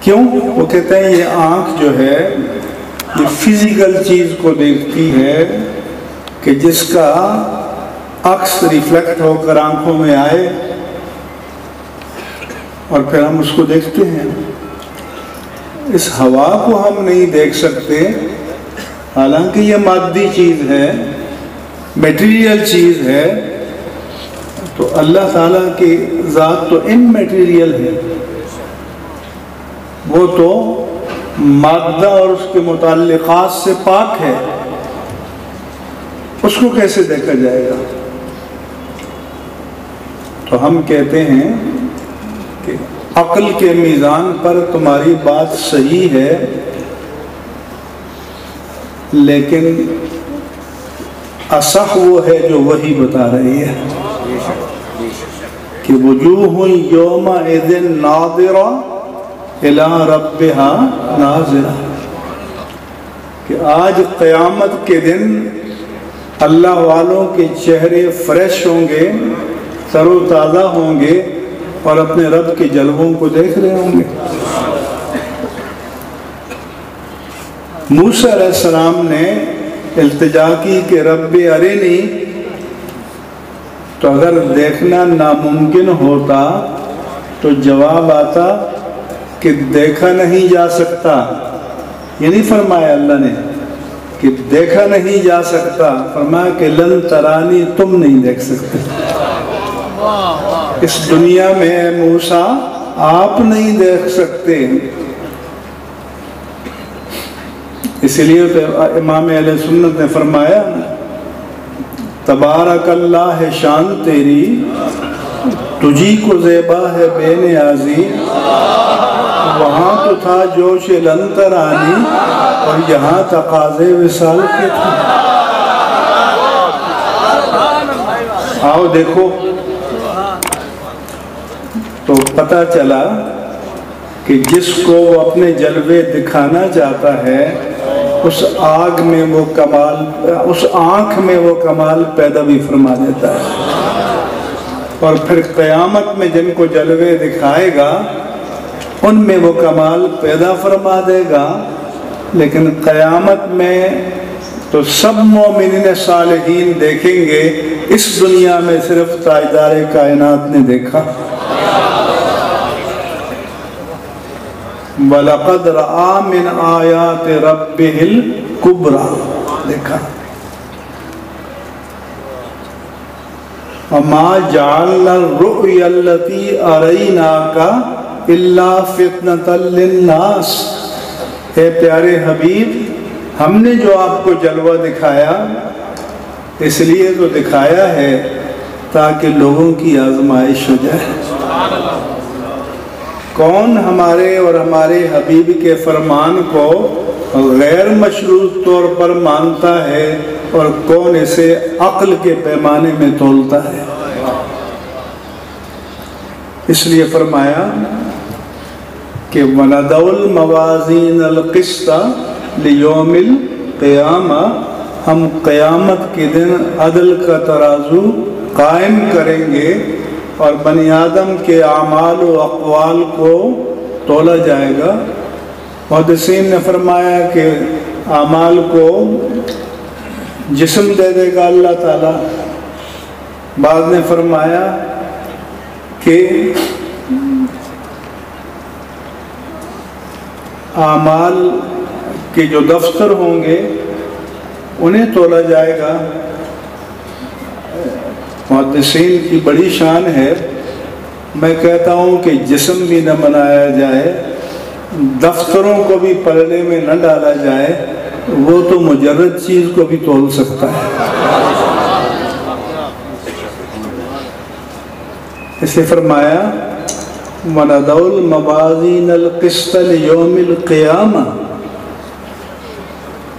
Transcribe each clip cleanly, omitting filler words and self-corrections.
کیوں؟ وہ کہتے ہیں یہ آنکھ جو ہے یہ فزیکل چیز کو دیکھتی ہے کہ جس کا عکس ریفلیکٹ ہو کر آنکھوں میں آئے اور پھر ہم اس کو دیکھتے ہیں۔ اس ہوا کو ہم نہیں دیکھ سکتے، حالانکہ یہ مادی چیز ہے، میٹیریل چیز ہے، تو اللہ تعالیٰ کی ذات تو اممیٹیریل ہے، وہ تو مادہ اور اس کے متعلقات سے پاک ہے، اس کو کیسے دیکھا جائے گا؟ تو ہم کہتے ہیں کہ عقل کے میزان پر تمہاری بات صحیح ہے، لیکن اصح وہ ہے جو وحی بتا رہی ہے کہ وجوہ یومئذ ناظرہ الی ربہا ناظرہ، کہ آج قیامت کے دن اللہ والوں کے چہرے فریش ہوں گے، تر و تازہ ہوں گے اور اپنے رب کے جلووں کو دیکھ رہے ہوں گے۔ موسیٰ علیہ السلام نے التجا کی کہ رب ارنی، تو اگر دیکھنا ناممکن ہوتا تو جواب آتا کہ دیکھا نہیں جا سکتا۔ یہ نہیں فرمایا اللہ نے کہ دیکھا نہیں جا سکتا، فرمایا کہ لن ترانی، تم نہیں دیکھ سکتے۔ اس دنیا میں موسیٰ آپ نہیں دیکھ سکتے، اسی لیے امام اہل سنت نے فرمایا تبارک اللہ ہے شان تیری، تجھی کو زیبا ہے بے نیازی، وہاں تو تھا جوش لن ترانی اور یہاں تقاضے وصال کے تھے۔ آؤ دیکھو، تو پتہ چلا کہ جس کو وہ اپنے جلوے دکھانا چاہتا ہے اس آگ میں وہ کمال، اس آنکھ میں وہ کمال پیدا بھی فرما دیتا ہے، اور پھر قیامت میں جن کو جلوے دکھائے گا ان میں وہ کمال پیدا فرما دے گا۔ لیکن قیامت میں تو سب مومنین صالحین دیکھیں گے، اس دنیا میں صرف تاجدار کائنات نے دیکھا۔ وَلَقَدْ رَآ مِنْ آيَاتِ رَبِّهِ الْكُبْرَى، دیکھا۔ وَمَا جَعَلْنَا الرُّؤْيَا الَّتِي أَرَيْنَاكَ إِلَّا فِتْنَةً لِلنَّاسِ، اے پیارے حبیب، ہم نے جو آپ کو جلوہ دکھایا اس لیے تو دکھایا ہے تاکہ لوگوں کی آزمائش ہو جائے۔ کون ہمارے اور ہمارے حبیب کے فرمان کو غیر مشروط طور پر مانتا ہے اور کون اسے عقل کے پیمانے میں تولتا ہے؟ اس لیے فرمایا کہ وَنَضَعُ الْمَوَازِينَ الْقِسْطَ لِيَوْمِ الْقِيَامَةِ، ہم قیامت کے دن عدل کا ترازو قائم کریں گے اور بنی آدم کے اعمال و اقوال کو تولا جائے گا۔ محدثین نے فرمایا کہ اعمال کو جسم دے دے گا اللہ تعالیٰ، بعض نے فرمایا کہ اعمال کے جو دفتر ہوں گے انہیں تولا جائے گا۔ محدثین کی بڑی شان ہے، میں کہتا ہوں کہ جسم بھی نہ بنایا جائے، دفتروں کو بھی پلڑے میں نہ ڈالا جائے، وہ تو مجرد چیز کو بھی تول سکتا ہے۔ اس لیے فرمایا وَنَضَعُ الْمَوَازِينَ الْقِسْطَ لِيَوْمِ الْقِيَامَةِ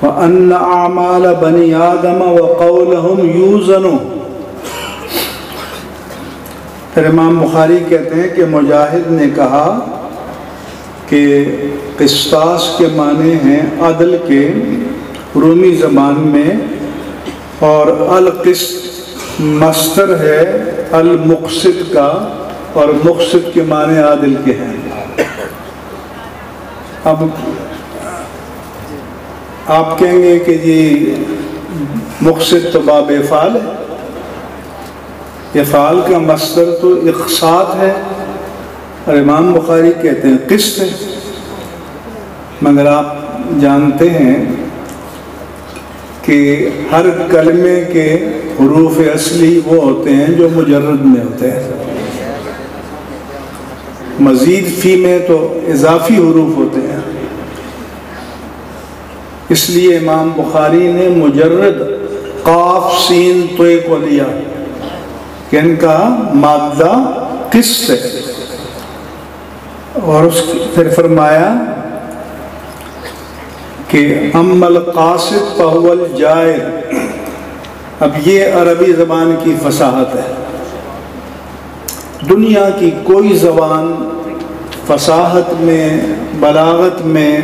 وَأَنَّ أَعْمَالَ بَنِي آدَمَ وَقَوْلَهُمْ يُوزَنُ۔ پھر امام بخاری کہتے ہیں کہ مجاہد نے کہا کہ قسطاس کے معنی ہیں عدل کے رومی زبان میں، اور القسط مصدر ہے المقسط کا، اور مقسط کے معنی عادل کے ہیں۔ اب آپ کہیں گے کہ جی مقصد تو باب افعال ہے، افعال کا مصدر تو اقصاد ہے، اور امام بخاری کہتے ہیں قسط ہے، مگر آپ جانتے ہیں کہ ہر کلمے کے حروف اصلی وہ ہوتے ہیں جو مجرد میں ہوتے ہیں، مزید فی میں تو اضافی حروف ہوتے ہیں، اس لیے امام بخاری نے مجرد قاف سین توے کو لیا کہ ان کا مادہ قسط ہے، اور اس پھر فرمایا کہ اما القاصد فهو الجائر۔ اب یہ عربی زبان کی فصاحت ہے، دنیا کی کوئی زبان فصاحت میں، بلاغت میں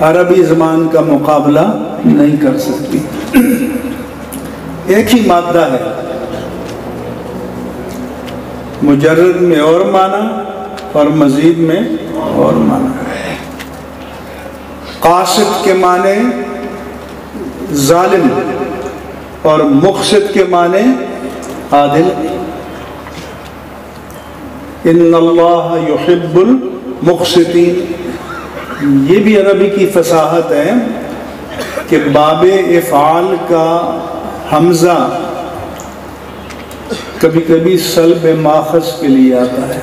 عربی زبان کا مقابلہ نہیں کر سکتی۔ ایک ہی مادہ ہے، مجرد میں اور معنی اور مزید میں اور معنی۔ قاصد کے معنی ظالم اور مقصد کے معنی عادل۔ ان اللہ یحب المقسطین، یہ بھی عربی کی فصاحت ہے کہ باب افعال کا حمزہ کبھی کبھی سلب ماخذ کے لیے آتا ہے۔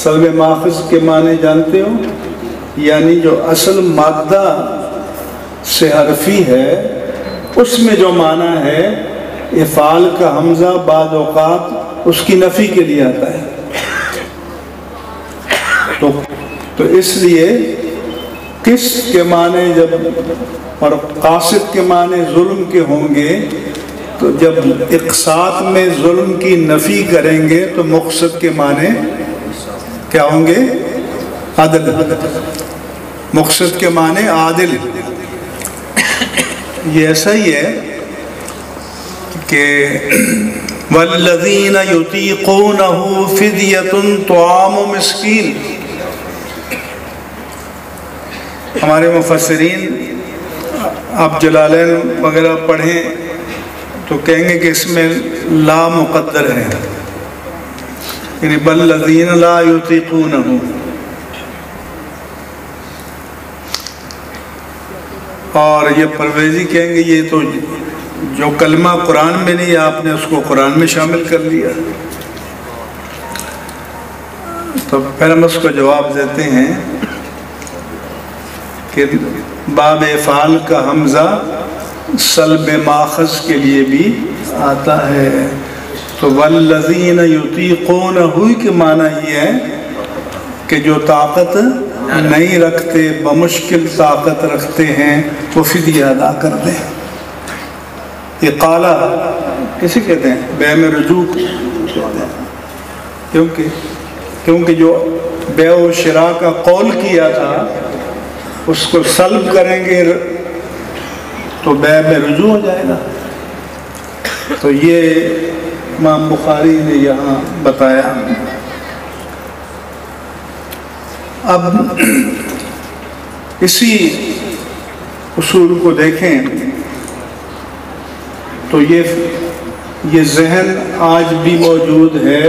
سلب ماخذ کے معنی جانتے ہو؟ یعنی جو اصل مادہ سے حرفی ہے اس میں جو معنی ہے، افعال کا حمزہ بعض اوقات اس کی نفی کے لیے آتا ہے، تو اس لیے قسط کے معنی جب اور قاصد کے معنی ظلم کے ہوں گے، تو جب اقساط میں ظلم کی نفی کریں گے تو مقصد کے معنی کیا ہوں گے؟ عدل۔ مقصد کے معنی عادل۔ یہ ایسا ہی ہے کہ وَالَّذِينَ يُطِيقُونَهُ فِدْيَةٌ طَعَامُ مِسْكِينٍ۔ ہمارے مفسرین آپ جلالین وغیرہ پڑھیں تو کہیں گے کہ اس میں لا مقدر ہے، یعنی بَالَّذِينَ لَا يُطِيقُونَهُ، اور یہ پرویزی کہیں گے یہ تو جو کلمہ قرآن میں نہیں، آپ نے اس کو قرآن میں شامل کر لیا۔ تو پھر ہم اس کو جواب دیتے ہیں کہ باب افعال کا حمزہ سلب ماخذ کے لیے بھی آتا ہے۔ تو والذین یطیقونہ کے معنی یہ ہے کہ جو طاقت نہیں رکھتے، بمشکل طاقت رکھتے ہیں، وہ فدیہ ادا کر دیں۔ اقالہ کسے کہتے ہیں؟ بے میں رجوع کہتے ہیں، کیونکہ جو بے و شراء کا قول کیا تھا اس کو سلب کریں گے تو بے میں رجوع ہو جائے گا۔ تو یہ امام بخاری نے یہاں بتایا۔ اب اسی اصول کو دیکھیں تو یہ ذہن آج بھی موجود ہے،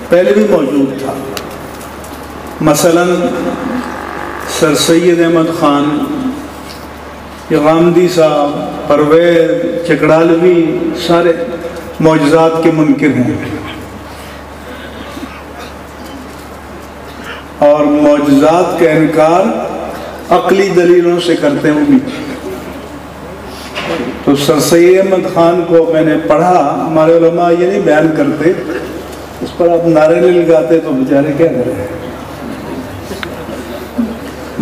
پہلے بھی موجود تھا۔ مثلا سر سید احمد خان، غامدی صاحب، پرویز، چکڑالوی، سارے معجزات کے منکر ہیں، اور معجزات کا انکار عقلی دلیلوں سے کرتے ہیں وہ بھی۔ تو سر سید احمد خان کو میں نے پڑھا، ہمارے علماء یہ نہیں بیان کرتے، اس پر آپ نعرے لگاتے تو بیچارے کیا کریں،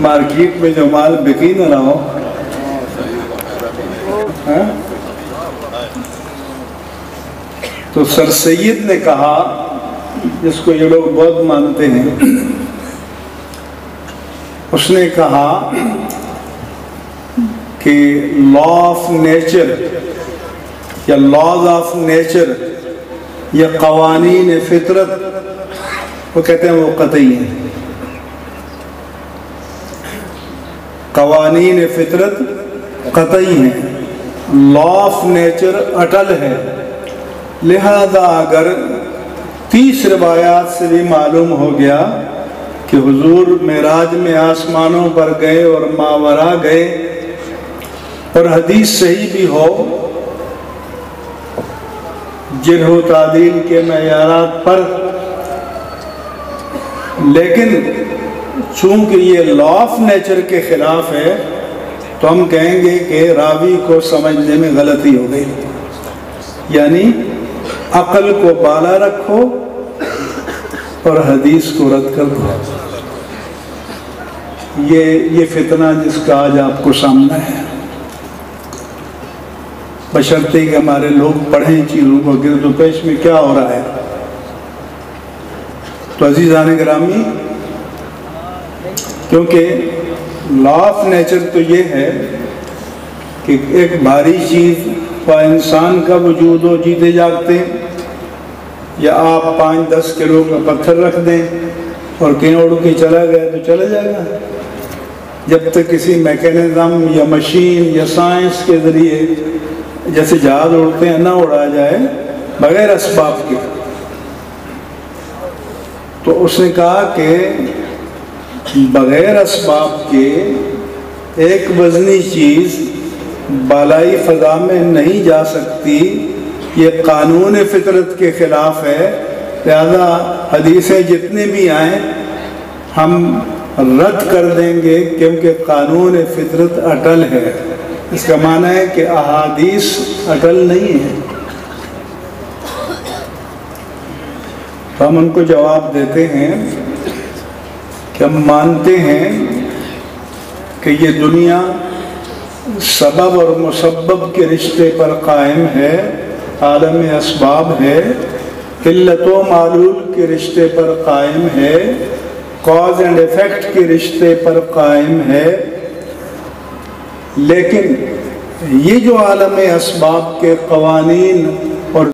مارکیٹ میں جو مال بکی نہ رہا ہو۔ تو سر سید نے کہا، جس کو یہ لوگ بہت مانتے ہیں، اس نے کہا کہ لا آف نیچر یا لاز آف نیچر یا قوانین فطرت، وہ کہتے ہیں وہ قطعی ہیں، قوانین فطرت قطعی ہیں، لا آف نیچر اٹل ہے۔ لہذا اگر 30 روایات سے بھی معلوم ہو گیا کہ حضور معراج میں آسمانوں پر گئے اور ماورا گئے، اور حدیث صحیح بھی ہو، جرح و تعدیل کے معیارات پر، لیکن چونکہ یہ لا آف نیچر کے خلاف ہے تو ہم کہیں گے کہ راوی کو سمجھنے میں غلطی ہو گئی۔ یعنی عقل کو بالا رکھو اور حدیث کو رد کر دو۔ یہ فتنہ جس کا آج آپ کو سامنا ہے، بشرطے کہ ہمارے لوگ پڑھیں چیزوں کو، گرد و پیش میں کیا ہو رہا ہے۔ تو عزیزان گرامی، کیونکہ لا آف نیچر تو یہ ہے کہ ایک بھاری چیز کا انسان کا وجود ہو جیتے جاگتے، یا آپ 5-10 کلو کا پتھر رکھ دیں اور کہیں اڑ کے چلا گیا تو چلا جائے گا۔ جب تک کسی میکینزم یا مشین یا سائنس کے ذریعے جیسے جہاز اڑتے ہیں نہ اڑا جائے بغیر اسباب کے۔ تو اس نے کہا کہ بغیر اسباب کے ایک وزنی چیز بالائی فضا میں نہیں جا سکتی، یہ قانون فطرت کے خلاف ہے۔ لہذا حدیثیں جتنے بھی آئیں ہم رد کر دیں گے، کیونکہ قانون فطرت اٹل ہے۔ اس کا معنی ہے کہ احادیث اٹل نہیں ہے۔ تو ہم ان کو جواب دیتے ہیں کہ ہم مانتے ہیں کہ یہ دنیا سبب اور مسبب کے رشتے پر قائم ہے، عالم اسباب ہے، علت و معلول کے رشتے پر قائم ہے، کاز اینڈ ایفیکٹ کے رشتے پر قائم ہے، لیکن یہ جو عالم اسباب کے قوانین اور